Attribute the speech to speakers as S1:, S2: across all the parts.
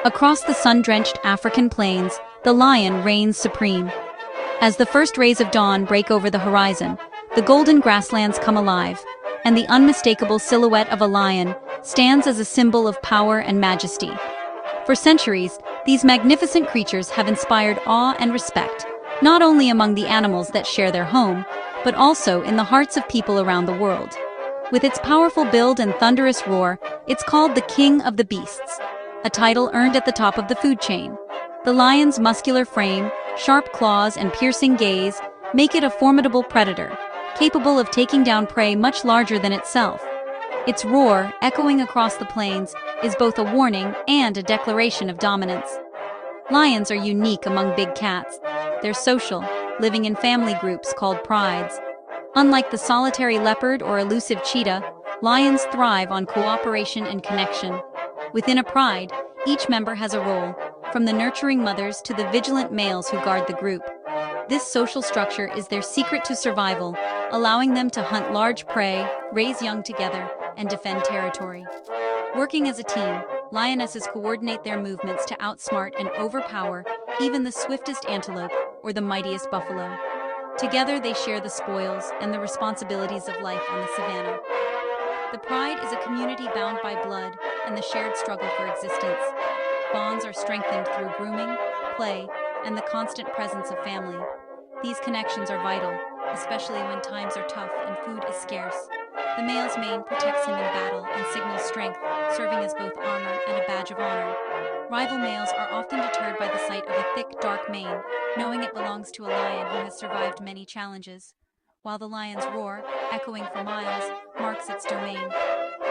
S1: Across the sun-drenched African plains, the lion reigns supreme. As the first rays of dawn break over the horizon, the golden grasslands come alive, and the unmistakable silhouette of a lion stands as a symbol of power and majesty. For centuries, these magnificent creatures have inspired awe and respect, not only among the animals that share their home, but also in the hearts of people around the world. With its powerful build and thunderous roar, it's called the King of the Beasts, a title earned at the top of the food chain. The lion's muscular frame, sharp claws, and piercing gaze make it a formidable predator, capable of taking down prey much larger than itself. Its roar, echoing across the plains, is both a warning and a declaration of dominance. Lions are unique among big cats. They're social, living in family groups called prides. Unlike the solitary leopard or elusive cheetah, lions thrive on cooperation and connection. Within a pride, each member has a role, from the nurturing mothers to the vigilant males who guard the group. This social structure is their secret to survival, allowing them to hunt large prey, raise young together, and defend territory. Working as a team, lionesses coordinate their movements to outsmart and overpower even the swiftest antelope or the mightiest buffalo. Together they share the spoils and the responsibilities of life on the savannah. The pride is a community bound by blood and the shared struggle for existence. Bonds are strengthened through grooming, play, and the constant presence of family. These connections are vital, especially when times are tough and food is scarce. The male's mane protects him in battle and signals strength, serving as both armor and a badge of honor. Rival males are often deterred by the sight of a thick, dark mane, knowing it belongs to a lion who has survived many challenges. While the lion's roar, echoing for miles, marks its domain.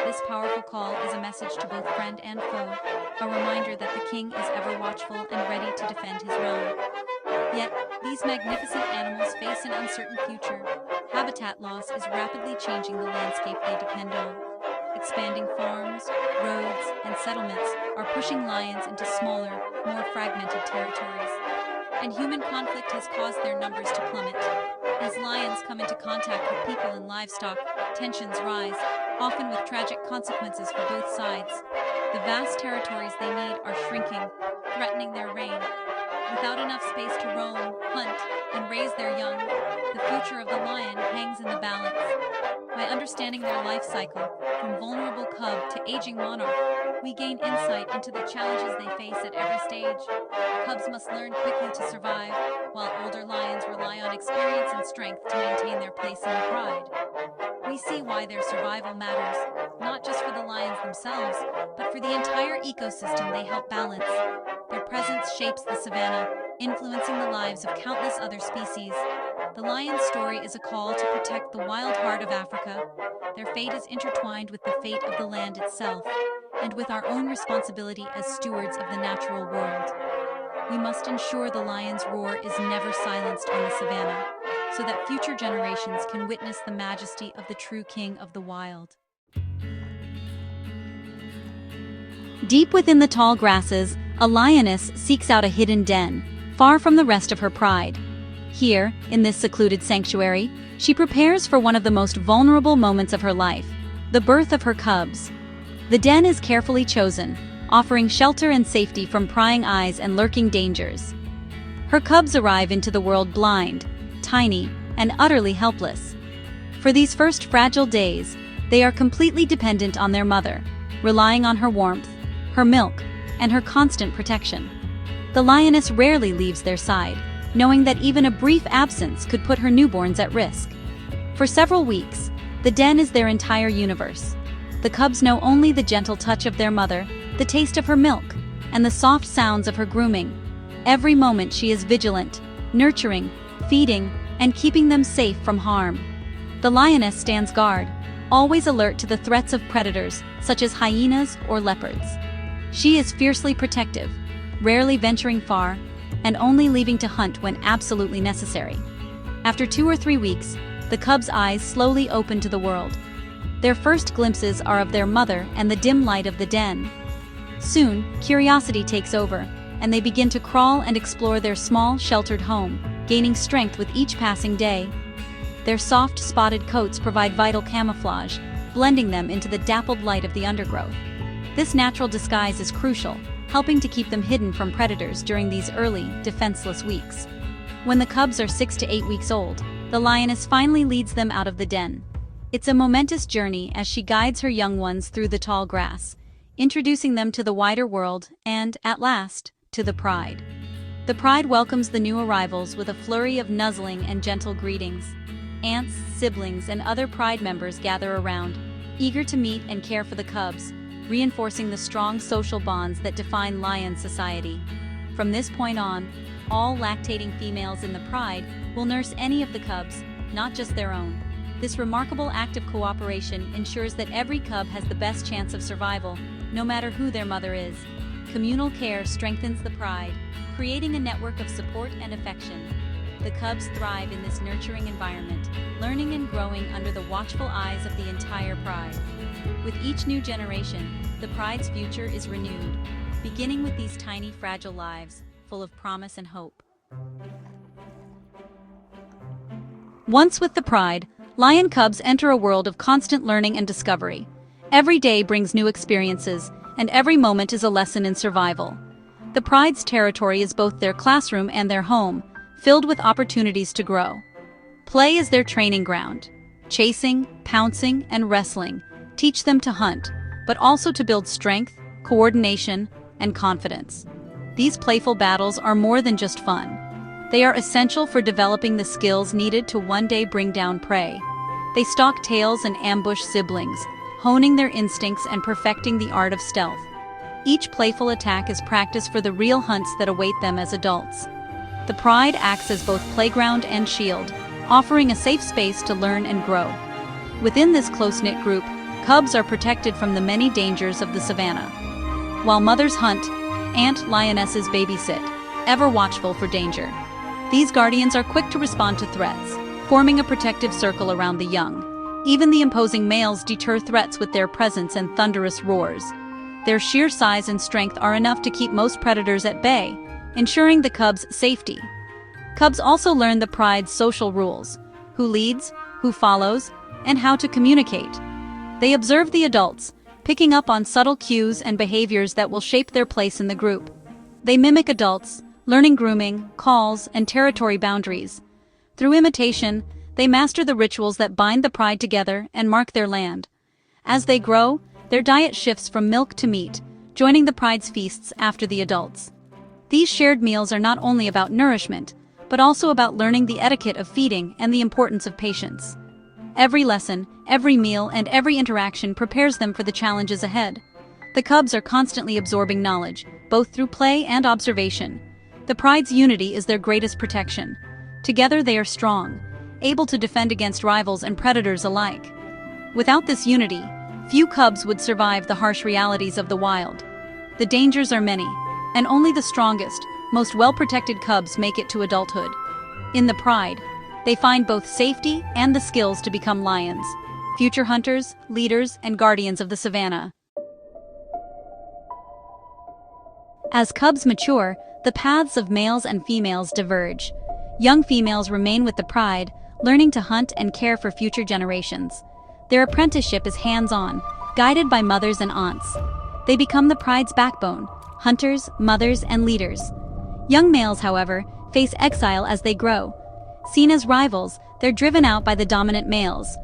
S1: This powerful call is a message to both friend and foe, a reminder that the king is ever watchful and ready to defend his realm. Yet, these magnificent animals face an uncertain future. Habitat loss is rapidly changing the landscape they depend on. Expanding farms, roads, and settlements are pushing lions into smaller, more fragmented territories. And human conflict has caused their numbers to plummet. As lions come into contact with people and livestock, tensions rise, often with tragic consequences for both sides. The vast territories they need are shrinking, threatening their reign. Without enough space to roam, hunt, and raise their young, the future of the lion hangs in the balance. By understanding their life cycle, from vulnerable cub to aging monarch, we gain insight into the challenges they face at every stage. Cubs must learn quickly to survive, while older lions rely on experience and strength to maintain their place in the pride. We see why their survival matters, not just for the lions themselves, but for the entire ecosystem they help balance. Their presence shapes the savannah, influencing the lives of countless other species. The lion's story is a call to protect the wild heart of Africa. Their fate is intertwined with the fate of the land itself, and with our own responsibility as stewards of the natural world. We must ensure the lion's roar is never silenced on the savannah, so that future generations can witness the majesty of the true king of the wild. Deep within the tall grasses, a lioness seeks out a hidden den, far from the rest of her pride. Here, in this secluded sanctuary, she prepares for one of the most vulnerable moments of her life, the birth of her cubs. The den is carefully chosen, offering shelter and safety from prying eyes and lurking dangers. Her cubs arrive into the world blind, tiny, and utterly helpless. For these first fragile days, they are completely dependent on their mother, relying on her warmth, her milk, and her constant protection. The lioness rarely leaves their side, knowing that even a brief absence could put her newborns at risk. For several weeks, the den is their entire universe. The cubs know only the gentle touch of their mother, the taste of her milk, and the soft sounds of her grooming. Every moment she is vigilant, nurturing, feeding, and keeping them safe from harm. The lioness stands guard, always alert to the threats of predators, such as hyenas or leopards. She is fiercely protective, rarely venturing far, and only leaving to hunt when absolutely necessary. After 2 or 3 weeks, the cubs' eyes slowly open to the world. Their first glimpses are of their mother and the dim light of the den. Soon, curiosity takes over, and they begin to crawl and explore their small, sheltered home, gaining strength with each passing day. Their soft, spotted coats provide vital camouflage, blending them into the dappled light of the undergrowth. This natural disguise is crucial, helping to keep them hidden from predators during these early, defenseless weeks. When the cubs are 6 to 8 weeks old, the lioness finally leads them out of the den. It's a momentous journey as she guides her young ones through the tall grass, introducing them to the wider world and, at last, to the pride. The pride welcomes the new arrivals with a flurry of nuzzling and gentle greetings. Aunts, siblings, and other pride members gather around, eager to meet and care for the cubs, reinforcing the strong social bonds that define lion society. From this point on, all lactating females in the pride will nurse any of the cubs, not just their own. This remarkable act of cooperation ensures that every cub has the best chance of survival, no matter who their mother is. Communal care strengthens the pride, creating a network of support and affection. The cubs thrive in this nurturing environment, learning and growing under the watchful eyes of the entire pride. With each new generation, the pride's future is renewed, beginning with these tiny, fragile lives, full of promise and hope. Once with the pride, lion cubs enter a world of constant learning and discovery. Every day brings new experiences, and every moment is a lesson in survival. The pride's territory is both their classroom and their home, filled with opportunities to grow. Play is their training ground. Chasing, pouncing, and wrestling teach them to hunt, but also to build strength, coordination, and confidence. These playful battles are more than just fun. They are essential for developing the skills needed to one day bring down prey. They stalk tails and ambush siblings, honing their instincts and perfecting the art of stealth. Each playful attack is practice for the real hunts that await them as adults. The pride acts as both playground and shield, offering a safe space to learn and grow. Within this close-knit group, cubs are protected from the many dangers of the savannah. While mothers hunt, ant lionesses babysit, ever watchful for danger. These guardians are quick to respond to threats, forming a protective circle around the young. Even the imposing males deter threats with their presence and thunderous roars. Their sheer size and strength are enough to keep most predators at bay, ensuring the cubs' safety. Cubs also learn the pride's social rules: who leads, who follows, and how to communicate. They observe the adults, picking up on subtle cues and behaviors that will shape their place in the group. They mimic adults, learning grooming, calls, and territory boundaries. Through imitation, they master the rituals that bind the pride together and mark their land. As they grow, their diet shifts from milk to meat, joining the pride's feasts after the adults. These shared meals are not only about nourishment, but also about learning the etiquette of feeding and the importance of patience. Every lesson, every meal, and every interaction prepares them for the challenges ahead. The cubs are constantly absorbing knowledge, both through play and observation. The pride's unity is their greatest protection. Together they are strong, able to defend against rivals and predators alike. Without this unity, few cubs would survive the harsh realities of the wild. The dangers are many, and only the strongest, most well-protected cubs make it to adulthood. In the pride, they find both safety and the skills to become lions, future hunters, leaders, and guardians of the savannah. As cubs mature, the paths of males and females diverge. Young females remain with the pride, learning to hunt and care for future generations. Their apprenticeship is hands-on, guided by mothers and aunts. They become the pride's backbone, hunters, mothers, and leaders. Young males, however, face exile as they grow. Seen as rivals, they're driven out by the dominant males.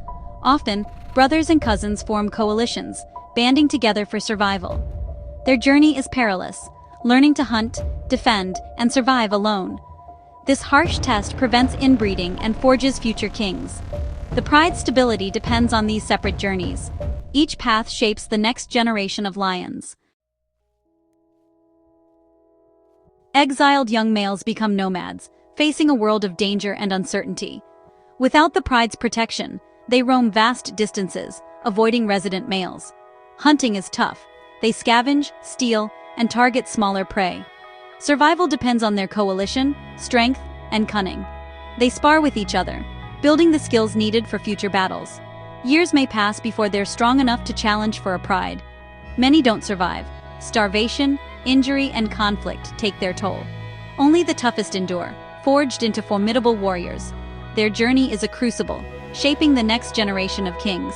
S1: Often, brothers and cousins form coalitions, banding together for survival. Their journey is perilous, learning to hunt, defend, and survive alone. This harsh test prevents inbreeding and forges future kings. The pride's stability depends on these separate journeys. Each path shapes the next generation of lions. Exiled young males become nomads, facing a world of danger and uncertainty. Without the pride's protection, they roam vast distances, avoiding resident males. Hunting is tough. They scavenge, steal, and target smaller prey. Survival depends on their coalition, strength, and cunning. They spar with each other, building the skills needed for future battles. Years may pass before they're strong enough to challenge for a pride. Many don't survive. Starvation, injury, and conflict take their toll. Only the toughest endure, forged into formidable warriors. Their journey is a crucible, shaping the next generation of kings.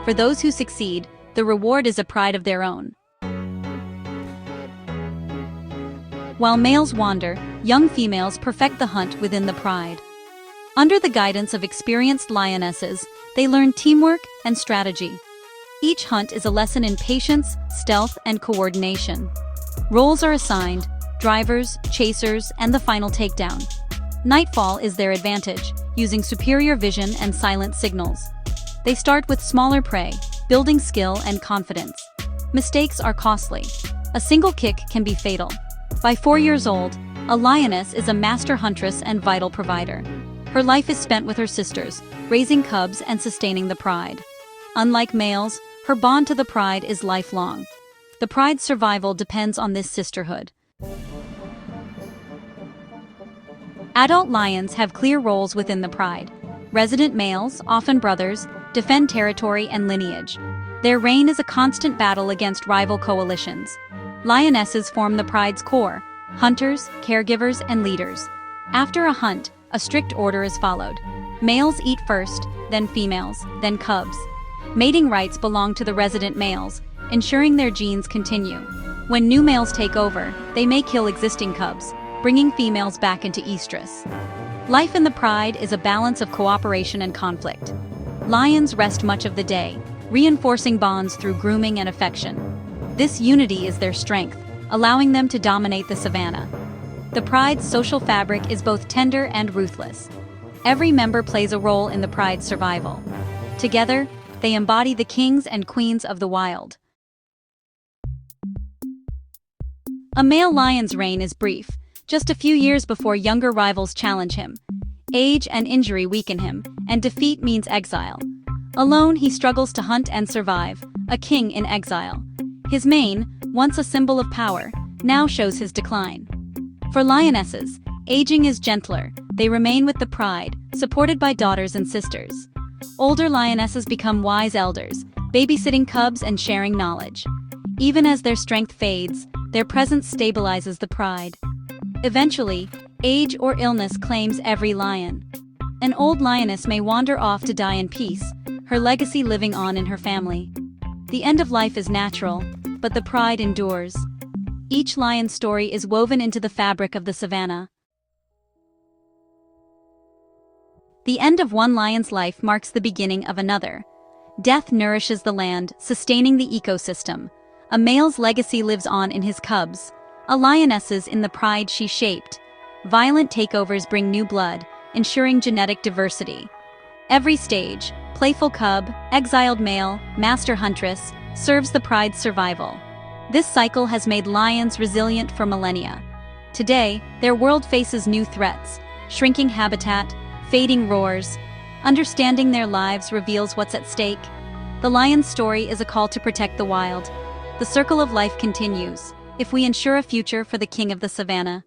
S1: For those who succeed, the reward is a pride of their own. While males wander, young females perfect the hunt within the pride. Under the guidance of experienced lionesses, they learn teamwork and strategy. Each hunt is a lesson in patience, stealth, and coordination. Roles are assigned: drivers, chasers, and the final takedown. Nightfall is their advantage, using superior vision and silent signals. They start with smaller prey, building skill and confidence. Mistakes are costly. A single kick can be fatal. By 4 years old, a lioness is a master huntress and vital provider. Her life is spent with her sisters, raising cubs and sustaining the pride. Unlike males, her bond to the pride is lifelong. The pride's survival depends on this sisterhood. Adult lions have clear roles within the pride. Resident males, often brothers, defend territory and lineage. Their reign is a constant battle against rival coalitions. Lionesses form the pride's core: hunters, caregivers, and leaders. After a hunt, a strict order is followed. Males eat first, then females, then cubs. Mating rights belong to the resident males, ensuring their genes continue. When new males take over, they may kill existing cubs, bringing females back into estrus. Life in the pride is a balance of cooperation and conflict. Lions rest much of the day, reinforcing bonds through grooming and affection. This unity is their strength, allowing them to dominate the savannah. The pride's social fabric is both tender and ruthless. Every member plays a role in the pride's survival. Together, they embody the kings and queens of the wild. A male lion's reign is brief, just a few years before younger rivals challenge him. Age and injury weaken him, and defeat means exile. Alone, he struggles to hunt and survive, a king in exile. His mane, once a symbol of power, now shows his decline. For lionesses, aging is gentler. They remain with the pride, supported by daughters and sisters. Older lionesses become wise elders, babysitting cubs and sharing knowledge. Even as their strength fades, their presence stabilizes the pride. Eventually, age or illness claims every lion. An old lioness may wander off to die in peace, her legacy living on in her family. The end of life is natural, but the pride endures. Each lion's story is woven into the fabric of the savannah. The end of one lion's life marks the beginning of another. Death nourishes the land, sustaining the ecosystem. A male's legacy lives on in his cubs, a lioness's in the pride she shaped. Violent takeovers bring new blood, ensuring genetic diversity. Every stage, playful cub, exiled male, master huntress, serves the pride's survival. This cycle has made lions resilient for millennia. Today, their world faces new threats: shrinking habitat, fading roars. Understanding their lives reveals what's at stake. The lion's story is a call to protect the wild. The circle of life continues, if we ensure a future for the king of the savannah.